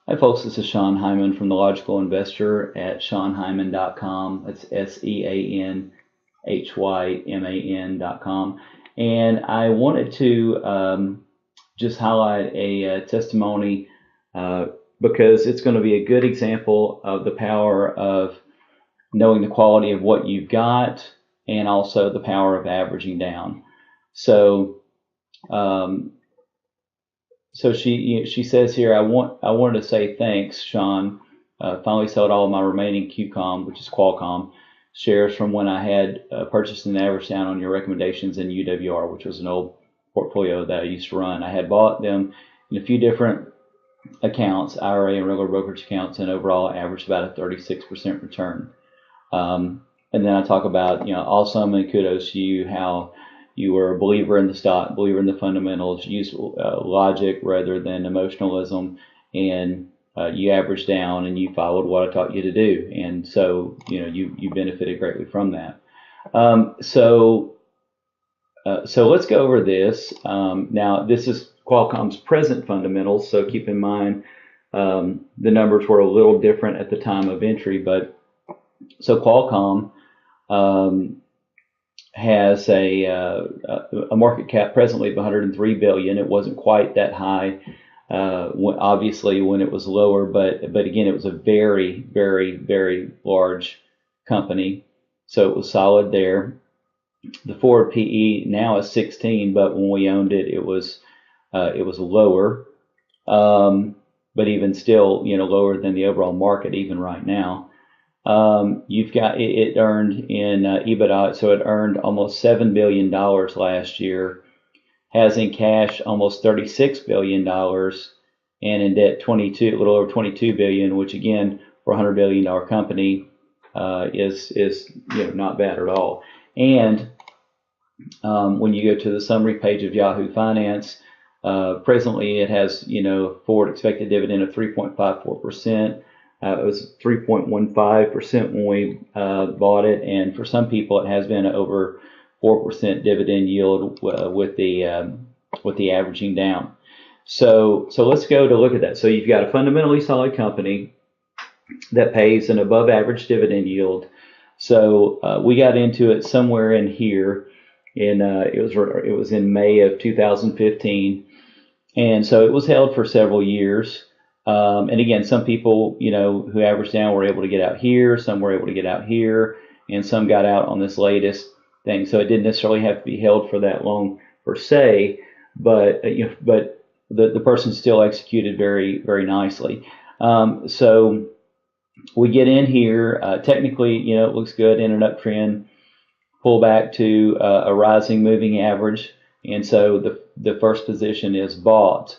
Hi folks, this is Sean Hyman from The Logical Investor at SeanHyman.com. That's SeanHyman.com. And I wanted to just highlight a testimony because it's going to be a good example of the power of knowing the quality of what you've got and also the power of averaging down. So she says here, I wanted to say thanks, Sean. Finally sold all of my remaining Qcom, which is Qualcomm, shares from when I had purchased an average down on your recommendations in UWR, which was an old portfolio that I used to run. I had bought them in a few different accounts, IRA and regular brokerage accounts, and overall averaged about a 36% return. And then I talk about, awesome and kudos to you, how you were a believer in the stock, believer in the fundamentals, use logic rather than emotionalism, and you averaged down and you followed what I taught you to do. And so, you benefited greatly from that. So let's go over this. Now, this is Qualcomm's present fundamentals, so keep in mind the numbers were a little different at the time of entry, but so Qualcomm has a market cap presently of 103 billion. It wasn't quite that high, obviously, when it was lower, but again, it was a very, very, very large company, so it was solid there. The forward PE now is 16, but when we owned it, it was lower, but even still, lower than the overall market even right now. You've got it earned in EBITDA, so it earned almost $7 billion last year, has in cash almost $36 billion, and in debt a little over $22 billion, which again for a $100 billion company is not bad at all. And when you go to the summary page of Yahoo Finance, presently it has forward expected dividend of 3.54%. It was 3.15% when we bought it, and for some people it has been over 4% dividend yield with the averaging down. So let's go to look at that. So you've got a fundamentally solid company that pays an above average dividend yield. So we got into it somewhere in here, it was in May of 2015, and so it was held for several years. And again, some people, who averaged down were able to get out here, some were able to get out here, and some got out on this latest thing. So it didn't necessarily have to be held for that long per se, but the person still executed very, very nicely. So we get in here, technically, it looks good in an uptrend, pull back to a rising moving average. And so the first position is bought.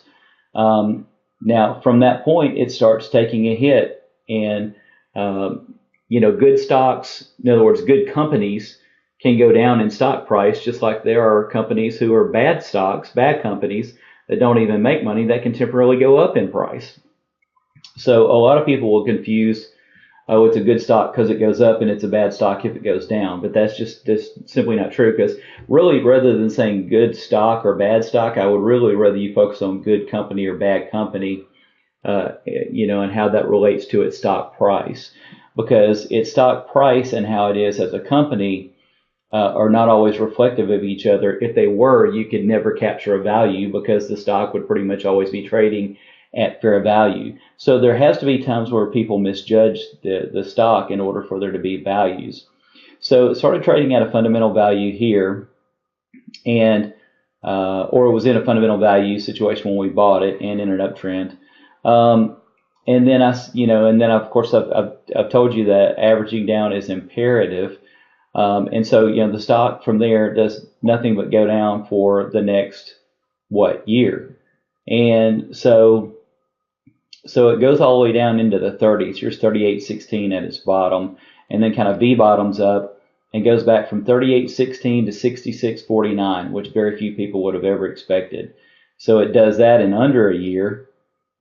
Now, from that point, it starts taking a hit, and good stocks, in other words, good companies, can go down in stock price, just like there are companies who are bad stocks, bad companies that don't even make money that can temporarily go up in price. So a lot of people will confuse, oh, it's a good stock because it goes up, and it's a bad stock if it goes down. But that's just simply not true, because really, rather than saying good stock or bad stock, I would really rather you focus on good company or bad company, and how that relates to its stock price. Because its stock price and how it is as a company are not always reflective of each other. If they were, you could never capture a value, because the stock would pretty much always be trading at fair value. So there has to be times where people misjudge the stock in order for there to be values. So it started trading at a fundamental value here, and or it was in a fundamental value situation when we bought it and in an uptrend. And then of course I've told you that averaging down is imperative. And so the stock from there does nothing but go down for the next year. And so it goes all the way down into the 30s. Here's 38.16 at its bottom, and then kind of V bottoms up and goes back from 38.16 to 66.49, which very few people would have ever expected. So it does that in under a year.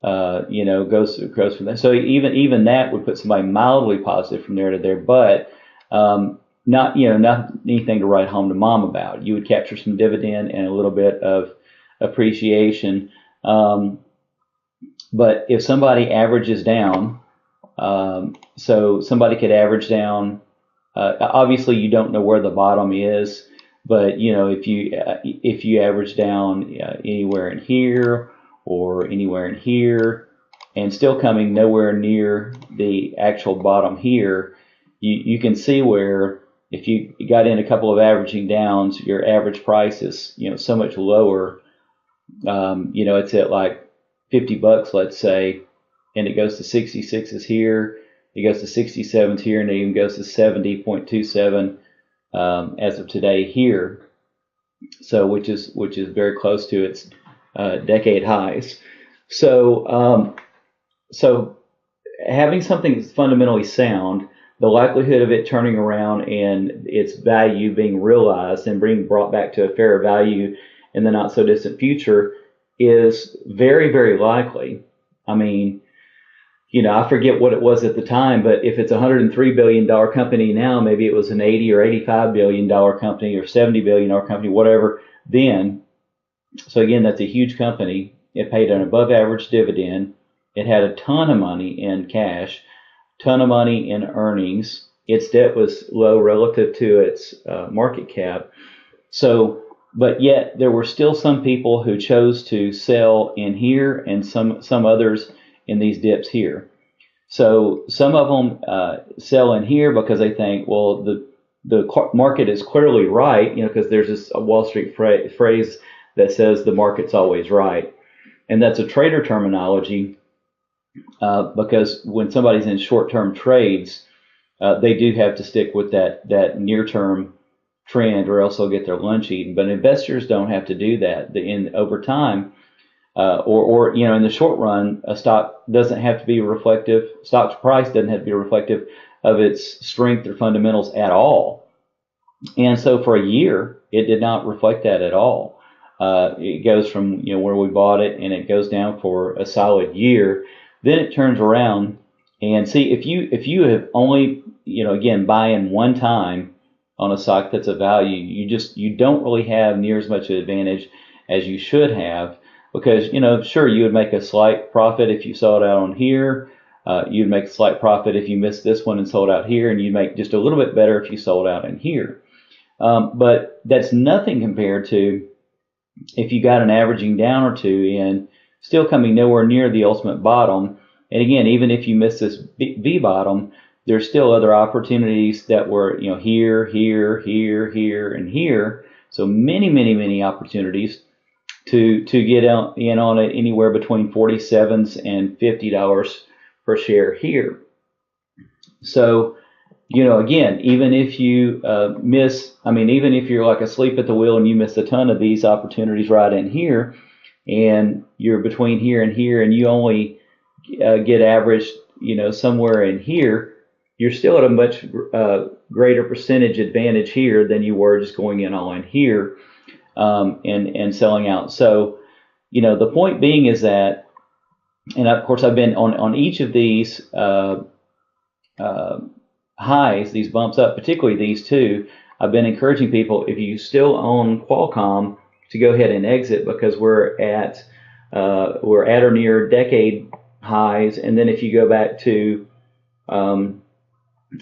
Goes from there. So even that would put somebody mildly positive from there to there, but not anything to write home to mom about. You would capture some dividend and a little bit of appreciation. But if somebody averages down, so somebody could average down. Obviously, you don't know where the bottom is, but if you average down anywhere in here or anywhere in here, and still coming nowhere near the actual bottom here, you can see where if you got in a couple of averaging downs, your average price is so much lower. It's at like $50, let's say, and it goes to 66s here, it goes to 67s here, and it even goes to 70.27 as of today here. So which is very close to its decade highs. So having something that's fundamentally sound, the likelihood of it turning around and its value being realized and being brought back to a fair value in the not so distant future is very, very likely. I mean, I forget what it was at the time, but if it's a $103 billion company now, maybe it was an $80 or $85 billion company or $70 billion company, whatever, then. So again, that's a huge company. It paid an above average dividend. It had a ton of money in cash, ton of money in earnings. Its debt was low relative to its market cap. So, but yet there were still some people who chose to sell in here and some others in these dips here. So some of them sell in here because they think, well, the market is clearly right, because there's this Wall Street phrase that says the market's always right. And that's a trader terminology because when somebody's in short-term trades, they do have to stick with that near-term trend or else they'll get their lunch eaten. But investors don't have to do that. Over time, or in the short run, a stock doesn't have to be reflective. Stock's price doesn't have to be reflective of its strength or fundamentals at all. And so for a year, it did not reflect that at all. It goes from where we bought it, and it goes down for a solid year. Then it turns around, and see if you have only again buy in one time on a stock that's a value, you don't really have near as much advantage as you should have, because sure, you would make a slight profit if you sold out on here. You'd make a slight profit if you missed this one and sold out here, and you'd make just a little bit better if you sold out in here. But that's nothing compared to if you got an averaging down or two and still coming nowhere near the ultimate bottom. And again, even if you miss this V bottom, there's still other opportunities that were here, here, here, here, and here. So many opportunities to get in on it anywhere between $47 and $50 per share here. So again, even if you even if you're like asleep at the wheel and you miss a ton of these opportunities right in here, and you're between here and here, and you only get averaged, somewhere in here, you're still at a much greater percentage advantage here than you were just going in all in here and selling out. So, the point being is that, and of course I've been on each of these highs, these bumps up, particularly these two, I've been encouraging people, if you still own Qualcomm, to go ahead and exit, because we're at or near decade highs. And then if you go back to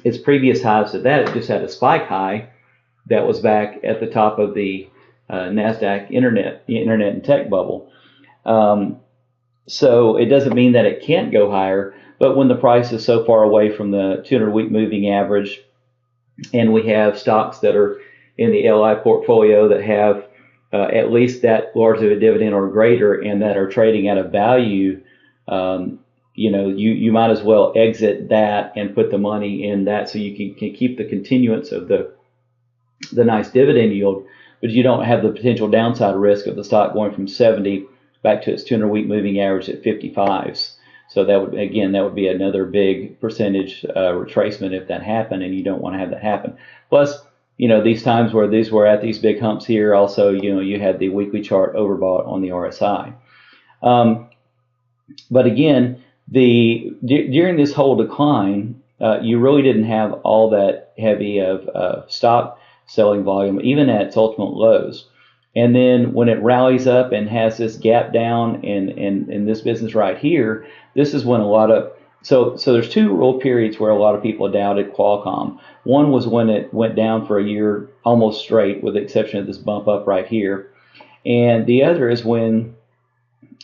its previous highs to that, it just had a spike high that was back at the top of the NASDAQ internet and tech bubble. So it doesn't mean that it can't go higher, but when the price is so far away from the 200-week moving average, and we have stocks that are in the LI portfolio that have at least that large of a dividend or greater, and that are trading at a value, you might as well exit that and put the money in that, so you can keep the continuance of the nice dividend yield, but you don't have the potential downside risk of the stock going from 70 back to its 200-week moving average at 55s. So that would be another big percentage retracement if that happened, and you don't want to have that happen. Plus, these times where these were at these big humps here, also, you had the weekly chart overbought on the RSI. But again, during this whole decline, you really didn't have all that heavy of stock selling volume, even at its ultimate lows. And then when it rallies up and has this gap down in this business right here, this is when a lot of, so there's two real periods where a lot of people doubted Qualcomm. One was when it went down for a year almost straight, with the exception of this bump up right here. And the other is when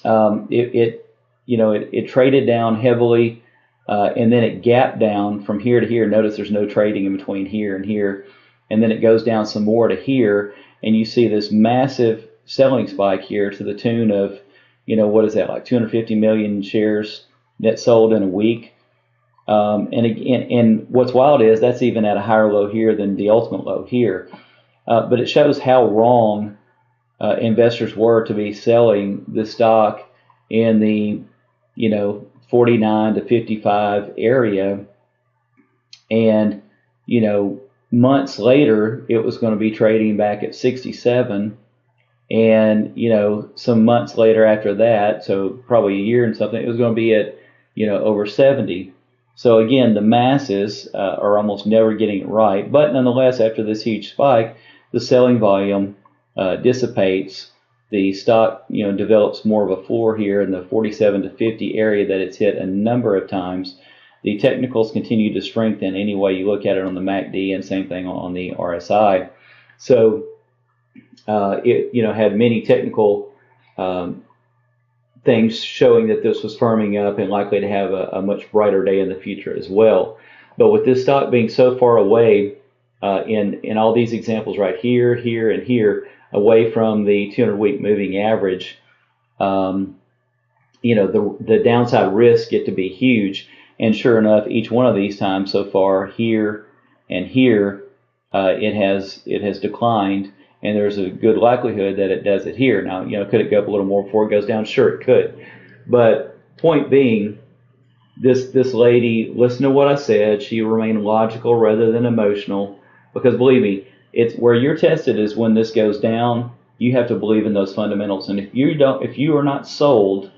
it traded down heavily, and then it gapped down from here to here. Notice there's no trading in between here and here. And then it goes down some more to here, and you see this massive selling spike here to the tune of, what is that, like 250 million shares net sold in a week. And what's wild is that's even at a higher low here than the ultimate low here. But it shows how wrong investors were to be selling the stock in the 49 to 55 area, and months later it was going to be trading back at 67, and some months later after that, so probably a year and something, it was going to be at over 70. So again, the masses are almost never getting it right, but nonetheless, after this huge spike, the selling volume dissipates. The stock, develops more of a floor here in the 47 to 50 area that it's hit a number of times. The technicals continue to strengthen any way you look at it on the MACD, and same thing on the RSI. So it had many technical things showing that this was firming up and likely to have a much brighter day in the future as well. But with this stock being so far away in all these examples right here, here, and here, away from the 200-week moving average, the downside risks get to be huge. And sure enough, each one of these times so far, here and here, it has declined, and there's a good likelihood that it does it here. Now, could it go up a little more before it goes down? Sure, it could. But point being, this lady, listen to what I said. She remained logical rather than emotional, because believe me, it's where you're tested is when this goes down. You have to believe in those fundamentals, and if you are not sold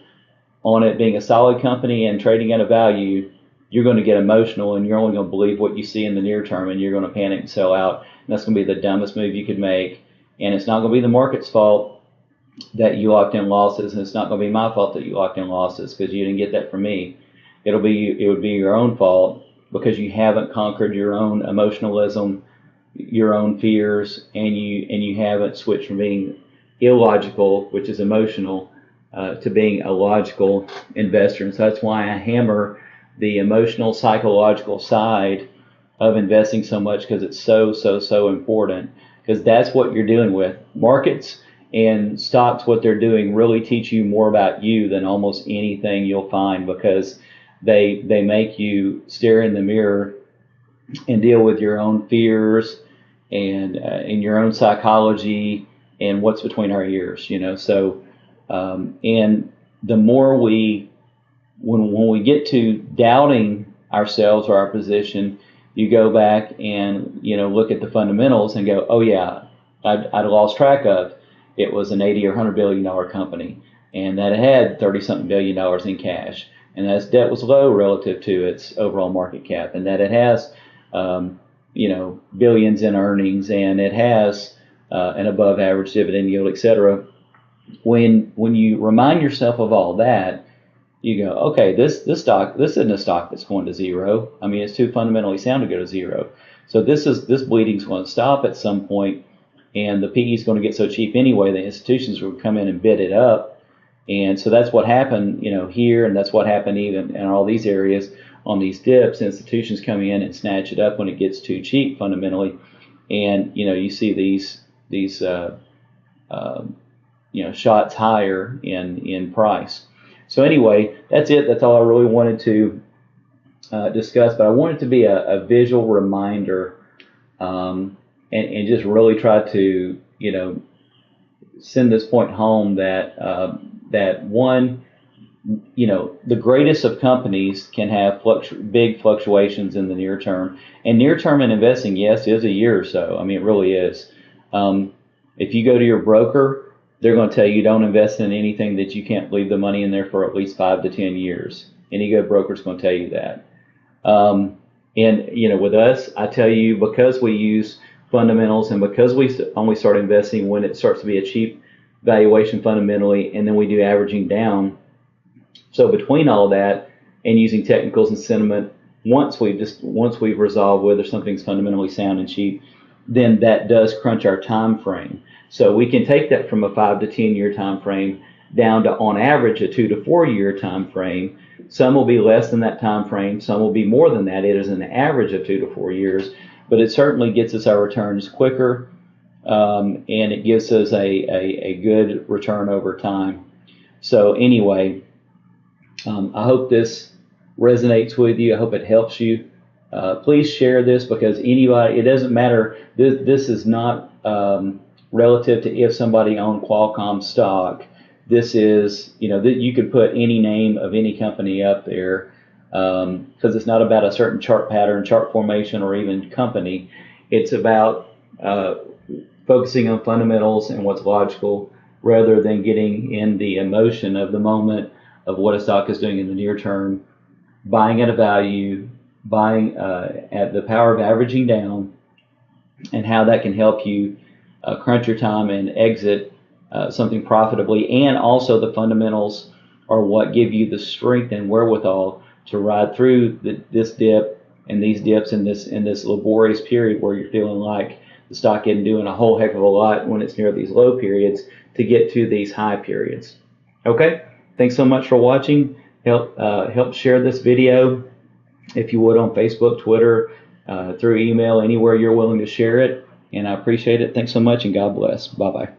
on it being a solid company and trading at a value, you're going to get emotional, and you're only going to believe what you see in the near term, and you're going to panic and sell out. And that's going to be the dumbest move you could make. And it's not going to be the market's fault that you locked in losses, and it's not going to be my fault that you locked in losses, because you didn't get that from me. It would be your own fault, because you haven't conquered your own emotionalism, your own fears, and you haven't switched from being illogical, which is emotional, to being a logical investor. And so that's why I hammer the emotional, psychological side of investing so much, because it's so important, because that's what you're dealing with. Markets and stocks, what they're doing, really teach you more about you than almost anything you'll find, because they make you stare in the mirror and deal with your own fears and in your own psychology and what's between our ears, So, and the more when we get to doubting ourselves or our position, you go back and look at the fundamentals and go, oh yeah, I'd lost track of. It was an 80 or 100 billion dollar company, and that it had 30-something billion dollars in cash, and that its debt was low relative to its overall market cap, and that it has billions in earnings, and it has an above average dividend yield, etc. When you remind yourself of all that, you go, okay, this isn't a stock that's going to zero. I mean, it's too fundamentally sound to go to zero. So this bleeding's going to stop at some point, and the PE is going to get so cheap anyway, the institutions will come in and bid it up. And so that's what happened, here, and that's what happened even in all these areas on these dips. Institutions come in and snatch it up when it gets too cheap fundamentally, and you see these shots higher in price. So anyway, that's it. That's all I really wanted to discuss. But I want it to be a visual reminder, and just really try to send this point home that one, the greatest of companies can have big fluctuations in the near term. And near term in investing, yes, is a year or so. I mean, it really is. If you go to your broker, they're going to tell you don't invest in anything that you can't leave the money in there for at least 5 to 10 years. Any good broker's going to tell you that. And with us, I tell you, because we use fundamentals, and because we only start investing when it starts to be a cheap valuation fundamentally, and then we do averaging down. So between all that and using technicals and sentiment, once we've resolved whether something's fundamentally sound and cheap, then that does crunch our time frame. So we can take that from a 5 to 10 year time frame down to, on average, a 2 to 4 year time frame. Some will be less than that time frame, some will be more than that. It is an average of 2 to 4 years, but it certainly gets us our returns quicker, and it gives us a good return over time. So anyway, I hope this resonates with you. I hope it helps you. Please share this, because anybody, it doesn't matter. This is not relative to if somebody owned Qualcomm stock. This is, you could put any name of any company up there, because it's not about a certain chart pattern, chart formation, or even company. It's about focusing on fundamentals and what's logical, rather than getting in the emotion of the moment of what a stock is doing in the near term, buying at a value, buying at the power of averaging down, and how that can help you crunch your time and exit something profitably. And also the fundamentals are what give you the strength and wherewithal to ride through this dip and these dips in this laborious period where you're feeling like the stock isn't doing a whole heck of a lot when it's near these low periods, to get to these high periods. Okay, thanks so much for watching. Help share this video, if you would, on Facebook, Twitter, through email, anywhere you're willing to share it. And I appreciate it. Thanks so much, and God bless. Bye-bye.